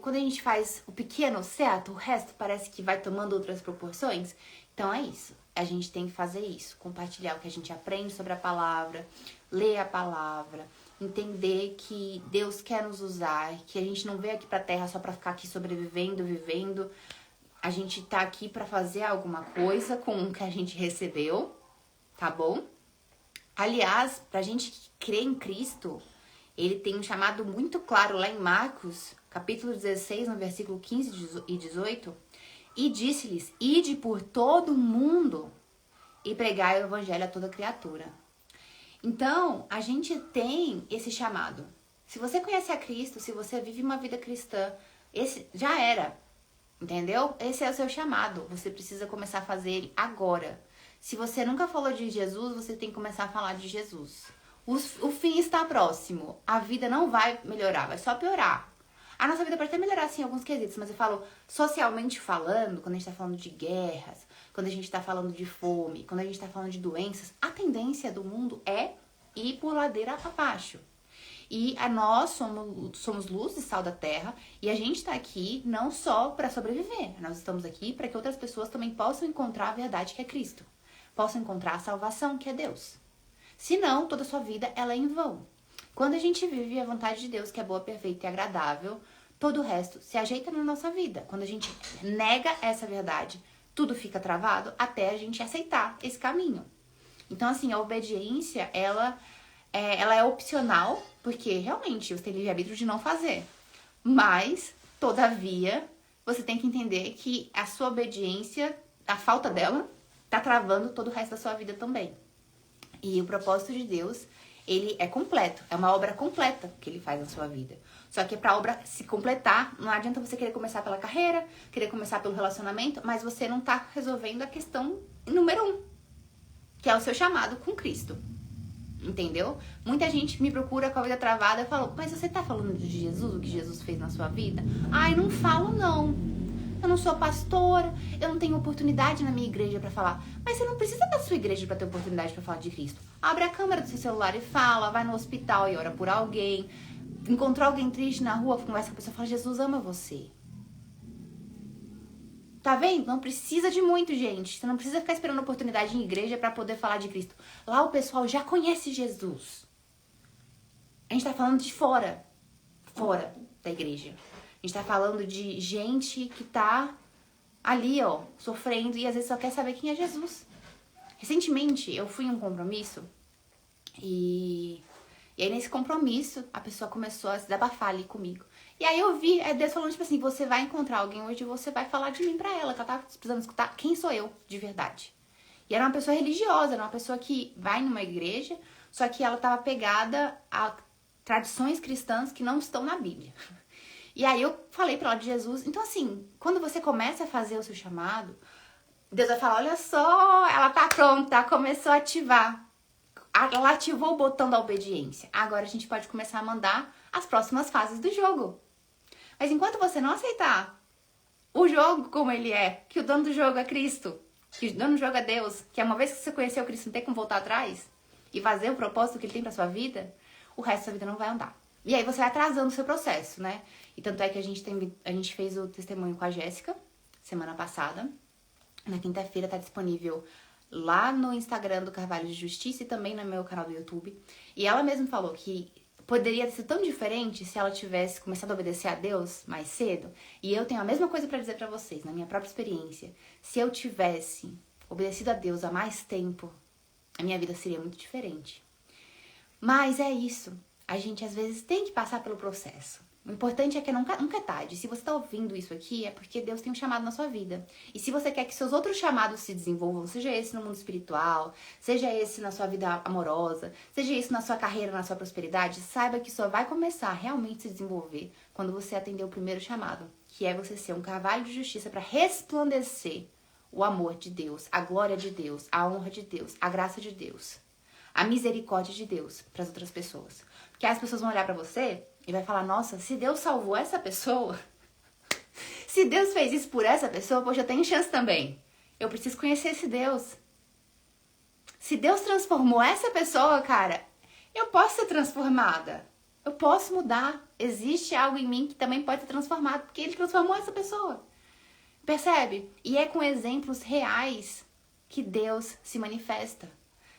quando a gente faz o pequeno certo, o resto parece que vai tomando outras proporções? Então é isso, a gente tem que fazer isso. Compartilhar o que a gente aprende sobre a palavra, ler a palavra, entender que Deus quer nos usar, que a gente não veio aqui pra terra só pra ficar aqui sobrevivendo, vivendo. A gente tá aqui pra fazer alguma coisa com o que a gente recebeu, tá bom? Aliás, pra gente que crê em Cristo, Ele tem um chamado muito claro lá em Marcos, capítulo 16, no versículo 15 e 18. E disse-lhes, ide por todo o mundo e pregai o evangelho a toda criatura. Então, a gente tem esse chamado. Se você conhece a Cristo, se você vive uma vida cristã, esse já era. Entendeu? Esse é o seu chamado. Você precisa começar a fazer ele agora. Se você nunca falou de Jesus, você tem que começar a falar de Jesus. O fim está próximo. A vida não vai melhorar, vai só piorar. A nossa vida pode até melhorar, sim, em alguns quesitos, mas eu falo, socialmente falando, quando a gente tá falando de guerras, quando a gente tá falando de fome, quando a gente tá falando de doenças, a tendência do mundo é ir por ladeira abaixo. E nós somos luz e sal da terra, e a gente tá aqui não só para sobreviver, nós estamos aqui para que outras pessoas também possam encontrar a verdade que é Cristo, possam encontrar a salvação que é Deus. Senão, toda a sua vida ela é em vão. Quando a gente vive a vontade de Deus, que é boa, perfeita e agradável, todo o resto se ajeita na nossa vida. Quando a gente nega essa verdade, tudo fica travado até a gente aceitar esse caminho. Então, assim, a obediência, ela é opcional, porque realmente você tem livre-arbítrio de não fazer. Mas, todavia, você tem que entender que a sua obediência, a falta dela, tá travando todo o resto da sua vida também. E o propósito de Deus, ele é completo. É uma obra completa que ele faz na sua vida. Só que pra obra se completar, não adianta você querer começar pela carreira, querer começar pelo relacionamento, mas você não tá resolvendo a questão número 1, que é o seu chamado com Cristo. Entendeu? Muita gente me procura com a vida travada e fala, mas você tá falando de Jesus, o que Jesus fez na sua vida? Ai, não falo não. Eu não sou pastora, eu não tenho oportunidade na minha igreja pra falar. Mas você não precisa da sua igreja pra ter oportunidade pra falar de Cristo. Abre a câmera do seu celular e fala, vai no hospital e ora por alguém. Encontrou alguém triste na rua, conversa com a pessoa e fala, Jesus ama você. Tá vendo? Não precisa de muito, gente. Você não precisa ficar esperando oportunidade em igreja pra poder falar de Cristo. Lá o pessoal já conhece Jesus. A gente tá falando de fora da igreja. A gente tá falando de gente que tá ali, ó, sofrendo e às vezes só quer saber quem é Jesus. Recentemente, eu fui em um compromisso e aí nesse compromisso, a pessoa começou a se desabafar ali comigo. E aí eu vi Deus falando, tipo assim, você vai encontrar alguém hoje e você vai falar de mim pra ela, que ela tá precisando escutar quem sou eu, de verdade. E era uma pessoa religiosa, era uma pessoa que vai numa igreja, só que ela tava pegada a tradições cristãs que não estão na Bíblia. E aí eu falei pra ela de Jesus. Então assim, quando você começa a fazer o seu chamado, Deus vai falar, olha só, ela tá pronta, começou a ativar. Ela ativou o botão da obediência. Agora a gente pode começar a mandar as próximas fases do jogo. Mas enquanto você não aceitar o jogo como ele é, que o dono do jogo é Cristo, que o dono do jogo é Deus, que uma vez que você conheceu Cristo não tem como voltar atrás e fazer o propósito que ele tem pra sua vida, o resto da sua vida não vai andar. E aí você vai atrasando o seu processo, né? E tanto é que a gente fez o testemunho com a Jéssica semana passada. Na quinta-feira tá disponível lá no Instagram do Carvalho de Justiça e também no meu canal do YouTube. E ela mesma falou que poderia ser tão diferente se ela tivesse começado a obedecer a Deus mais cedo. E eu tenho a mesma coisa pra dizer pra vocês, na minha própria experiência. Se eu tivesse obedecido a Deus há mais tempo, a minha vida seria muito diferente. Mas é isso. A gente às vezes tem que passar pelo processo. O importante é que nunca é tarde. Se você está ouvindo isso aqui, é porque Deus tem um chamado na sua vida. E se você quer que seus outros chamados se desenvolvam, seja esse no mundo espiritual, seja esse na sua vida amorosa, seja isso na sua carreira, na sua prosperidade, saiba que só vai começar a realmente se desenvolver quando você atender o primeiro chamado, que é você ser um carvalho de justiça para resplandecer o amor de Deus, a glória de Deus, a honra de Deus, a graça de Deus, a misericórdia de Deus para as outras pessoas. Porque as pessoas vão olhar para você e vai falar, nossa, se Deus salvou essa pessoa, se Deus fez isso por essa pessoa, poxa, eu tenho chance também. Eu preciso conhecer esse Deus. Se Deus transformou essa pessoa, cara, eu posso ser transformada. Eu posso mudar. Existe algo em mim que também pode ser transformado, porque Ele transformou essa pessoa. Percebe? E é com exemplos reais que Deus se manifesta.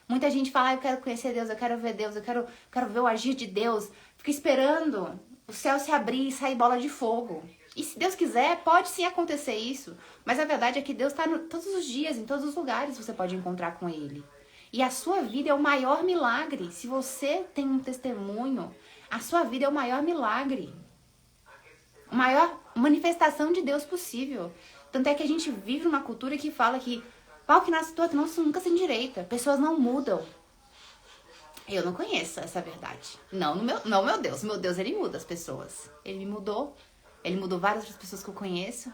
Muita gente fala, eu quero conhecer Deus, eu quero ver Deus, eu quero ver o agir de Deus. Fica esperando o céu se abrir e sair bola de fogo. E se Deus quiser, pode sim acontecer isso. Mas a verdade é que Deus está todos os dias, em todos os lugares você pode encontrar com Ele. E a sua vida é o maior milagre. Se você tem um testemunho, a sua vida é o maior milagre. A maior manifestação de Deus possível. Tanto é que a gente vive numa cultura que fala que pau que nasce torto nunca se endireita. Pessoas não mudam. Eu não conheço essa verdade. Não, meu Deus. Meu Deus, ele muda as pessoas. Ele mudou várias outras pessoas que eu conheço.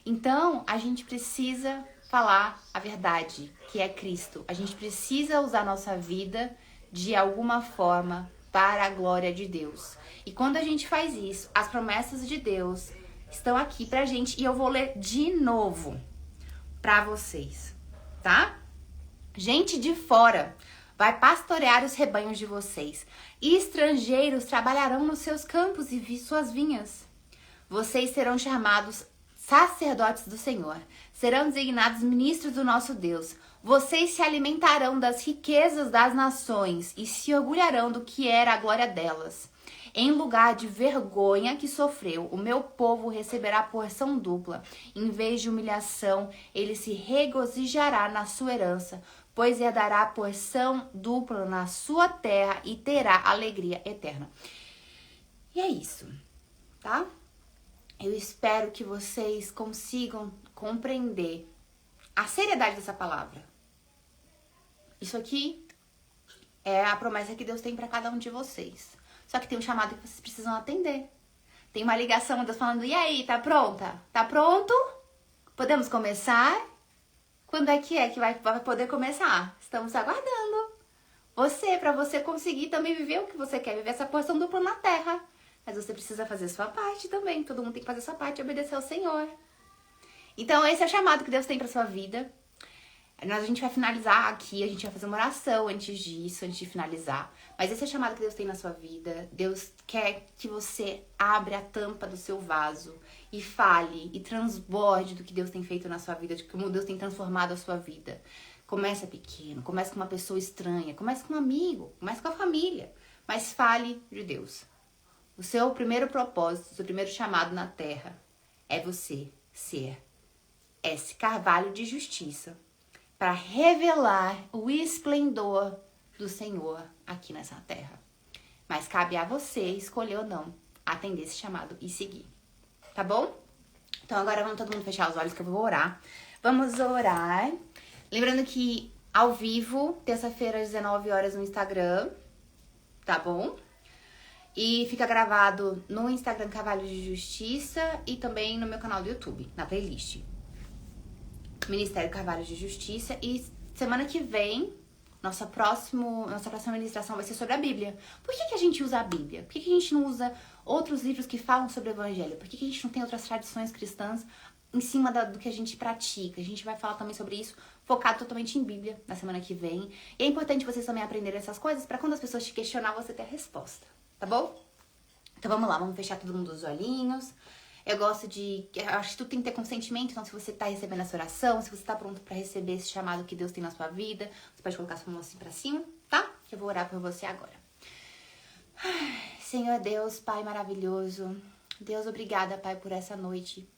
Então, a gente precisa falar a verdade, que é Cristo. A gente precisa usar a nossa vida de alguma forma para a glória de Deus. E quando a gente faz isso, as promessas de Deus estão aqui pra gente. E eu vou ler de novo pra vocês, tá? Gente de fora vai pastorear os rebanhos de vocês. E estrangeiros trabalharão nos seus campos e suas vinhas. Vocês serão chamados sacerdotes do Senhor. Serão designados ministros do nosso Deus. Vocês se alimentarão das riquezas das nações e se orgulharão do que era a glória delas. Em lugar de vergonha que sofreu, o meu povo receberá porção dupla. Em vez de humilhação, ele se regozijará na sua herança, pois herdará porção dupla na sua terra e terá alegria eterna. E é isso, tá? Eu espero que vocês consigam compreender a seriedade dessa palavra. Isso aqui é a promessa que Deus tem para cada um de vocês. Só que tem um chamado que vocês precisam atender. Tem uma ligação, Deus falando, e aí, tá pronta? Tá pronto? Podemos começar? Quando é que vai poder começar? Estamos aguardando. Para você conseguir também viver o que você quer, viver essa porção dupla na terra. Mas você precisa fazer sua parte também. Todo mundo tem que fazer sua parte e obedecer ao Senhor. Então, esse é o chamado que Deus tem para sua vida. A gente vai finalizar aqui, a gente vai fazer uma oração antes disso, antes de finalizar. Mas esse é o chamado que Deus tem na sua vida. Deus quer que você abra a tampa do seu vaso e fale e transborde do que Deus tem feito na sua vida, de como Deus tem transformado a sua vida. Começa pequeno, começa com uma pessoa estranha, começa com um amigo, começa com a família. Mas fale de Deus. O seu primeiro propósito, o seu primeiro chamado na terra é você ser esse carvalho de justiça para revelar o esplendor do Senhor aqui nessa terra. Mas cabe a você escolher ou não atender esse chamado e seguir. Tá bom? Então agora vamos todo mundo fechar os olhos que eu vou orar. Vamos orar. Lembrando que ao vivo, terça-feira às 19 horas no Instagram, tá bom? E fica gravado no Instagram Cavalos de Justiça e também no meu canal do YouTube, na playlist. Ministério Cavalos de Justiça. E semana que vem, nossa próxima ministração vai ser sobre a Bíblia. Por que a gente usa a Bíblia? Por que a gente não usa outros livros que falam sobre o Evangelho? Por que a gente não tem outras tradições cristãs em cima do que a gente pratica? A gente vai falar também sobre isso, focado totalmente em Bíblia, na semana que vem. E é importante vocês também aprenderem essas coisas para quando as pessoas te questionar, você ter a resposta. Tá bom? Então vamos lá, vamos fechar todo mundo os olhinhos. Eu acho que tudo tem que ter consentimento, então se você tá recebendo essa oração, se você tá pronto pra receber esse chamado que Deus tem na sua vida, você pode colocar sua mão assim pra cima, tá? Que eu vou orar por você agora. Senhor Deus, Pai maravilhoso, Deus, obrigada, Pai, por essa noite.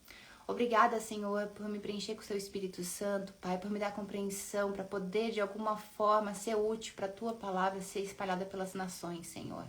Obrigada, Senhor, por me preencher com o seu Espírito Santo, Pai, por me dar compreensão, para poder, de alguma forma, ser útil para a tua palavra ser espalhada pelas nações, Senhor.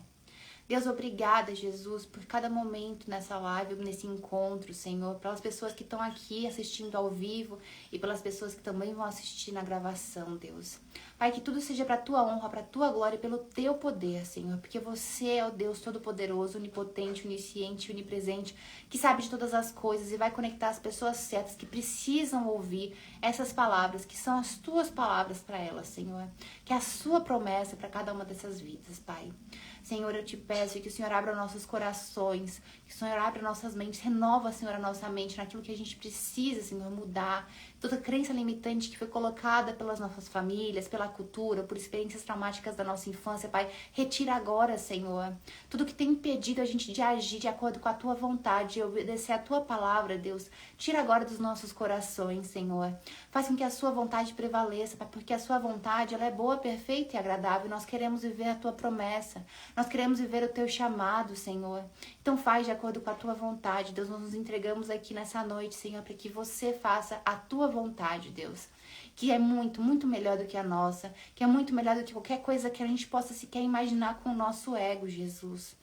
Deus, obrigada, Jesus, por cada momento nessa live, nesse encontro, Senhor, pelas pessoas que estão aqui assistindo ao vivo e pelas pessoas que também vão assistir na gravação, Deus. Pai, que tudo seja para a tua honra, para a tua glória e pelo teu poder, Senhor, porque você é o Deus Todo-Poderoso, Onipotente, Onisciente, Onipresente, que sabe de todas as coisas e vai conectar as pessoas certas que precisam ouvir essas palavras, que são as tuas palavras para elas, Senhor, que é a sua promessa para cada uma dessas vidas, Pai. Senhor, eu te peço que o Senhor abra nossos corações, que o Senhor abra nossas mentes, renova, Senhor, a nossa mente naquilo que a gente precisa, Senhor, mudar. Toda crença limitante que foi colocada pelas nossas famílias, pela cultura, por experiências traumáticas da nossa infância, Pai, retira agora, Senhor. Tudo que tem impedido a gente de agir de acordo com a tua vontade, de obedecer a tua palavra, Deus, tira agora dos nossos corações, Senhor. Faz com que a sua vontade prevaleça, Pai, porque a sua vontade, ela é boa, perfeita e agradável. Nós queremos viver a tua promessa. Nós queremos viver o teu chamado, Senhor. Então faz de acordo com a tua vontade, Deus. Nós nos entregamos aqui nessa noite, Senhor, para que você faça a tua vontade, Deus. Que é muito, muito melhor do que a nossa. Que é muito melhor do que qualquer coisa que a gente possa sequer imaginar com o nosso ego, Jesus.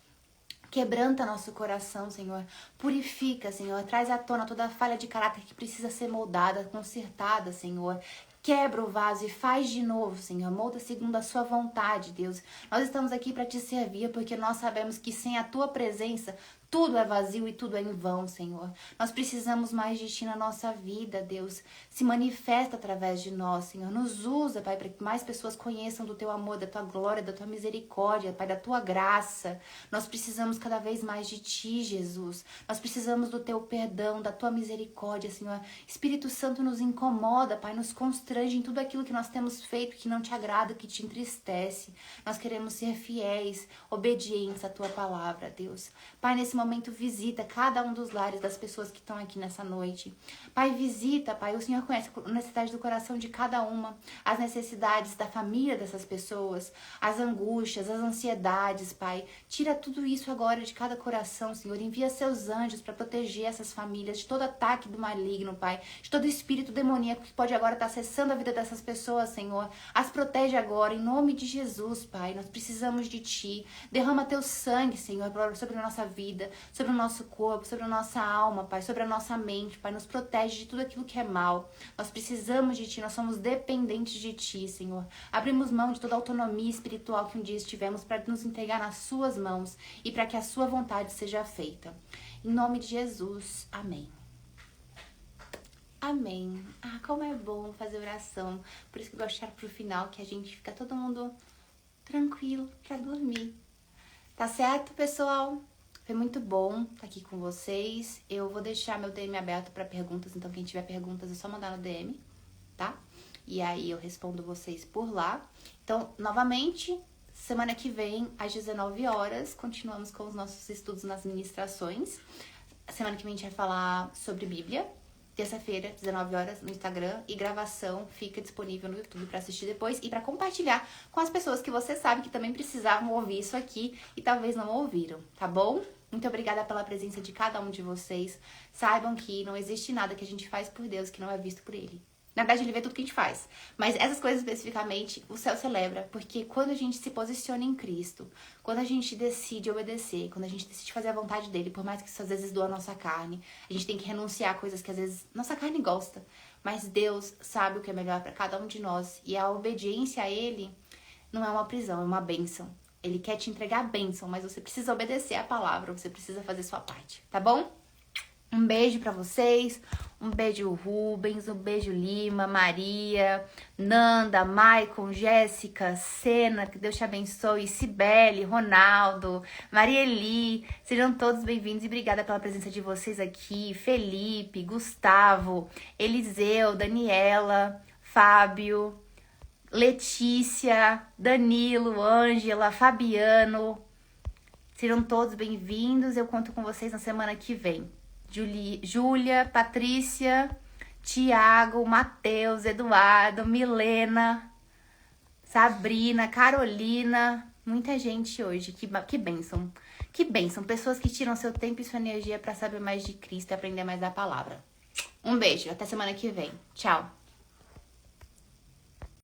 Quebranta nosso coração, Senhor. Purifica, Senhor. Traz à tona toda a falha de caráter que precisa ser moldada, consertada, Senhor. Quebra o vaso e faz de novo, Senhor. Molda segundo a sua vontade, Deus. Nós estamos aqui para te servir, porque nós sabemos que sem a tua presença, tudo é vazio e tudo é em vão, Senhor. Nós precisamos mais de ti na nossa vida, Deus. Se manifesta através de nós, Senhor. Nos usa, Pai, para que mais pessoas conheçam do teu amor, da tua glória, da tua misericórdia, Pai, da tua graça. Nós precisamos cada vez mais de ti, Jesus. Nós precisamos do teu perdão, da tua misericórdia, Senhor. Espírito Santo nos incomoda, Pai, nos constrange em tudo aquilo que nós temos feito que não te agrada, que te entristece. Nós queremos ser fiéis, obedientes à tua palavra, Deus. Pai, nesse momento visita cada um dos lares das pessoas que estão aqui nessa noite. Pai, visita, Pai, o Senhor conhece a necessidade do coração de cada uma, as necessidades da família dessas pessoas, as angústias, as ansiedades, Pai. Tira tudo isso agora de cada coração, Senhor. Envia seus anjos para proteger essas famílias de todo ataque do maligno, Pai, de todo espírito demoníaco que pode agora estar acessando a vida dessas pessoas, Senhor. As protege agora, em nome de Jesus, Pai. Nós precisamos de Ti. Derrama Teu sangue, Senhor, sobre a nossa vida, sobre o nosso corpo, sobre a nossa alma, Pai, sobre a nossa mente, Pai. Nos protege de tudo aquilo que é mal. Nós precisamos de Ti, nós somos dependentes de Ti, Senhor. Abrimos mão de toda a autonomia espiritual que um dia estivemos para nos entregar nas Suas mãos e para que a Sua vontade seja feita. Em nome de Jesus, amém. Amém. Ah, como é bom fazer oração. Por isso que eu gosto de deixar pro final, que a gente fica todo mundo tranquilo pra dormir. Tá certo, pessoal? Foi muito bom estar aqui com vocês. Eu vou deixar meu DM aberto para perguntas, então quem tiver perguntas é só mandar no DM, tá? E aí eu respondo vocês por lá. Então, novamente, semana que vem, às 19 horas, continuamos com os nossos estudos nas ministrações. Semana que vem a gente vai falar sobre Bíblia. Terça-feira, 19 horas, no Instagram. E gravação fica disponível no YouTube para assistir depois e para compartilhar com as pessoas que você sabe que também precisavam ouvir isso aqui e talvez não ouviram, tá bom? Muito obrigada pela presença de cada um de vocês. Saibam que não existe nada que a gente faz por Deus que não é visto por Ele. Na verdade, ele vê tudo que a gente faz. Mas essas coisas especificamente, o céu celebra. Porque quando a gente se posiciona em Cristo, quando a gente decide obedecer, quando a gente decide fazer a vontade dele, por mais que isso às vezes doa a nossa carne, a gente tem que renunciar a coisas que às vezes nossa carne gosta. Mas Deus sabe o que é melhor para cada um de nós. E a obediência a ele não é uma prisão, é uma bênção. Ele quer te entregar a bênção, mas você precisa obedecer a palavra, você precisa fazer sua parte, tá bom? Um beijo pra vocês, um beijo Rubens, um beijo Lima, Maria, Nanda, Maicon, Jéssica, Sena, que Deus te abençoe, Cibele, Ronaldo, Maria Eli, sejam todos bem-vindos e obrigada pela presença de vocês aqui, Felipe, Gustavo, Eliseu, Daniela, Fábio, Letícia, Danilo, Ângela, Fabiano, sejam todos bem-vindos, eu conto com vocês na semana que vem. Júlia, Patrícia, Tiago, Matheus, Eduardo, Milena, Sabrina, Carolina, muita gente hoje, que bênção. Que bênção, pessoas que tiram seu tempo e sua energia para saber mais de Cristo e aprender mais da palavra. Um beijo, até semana que vem. Tchau.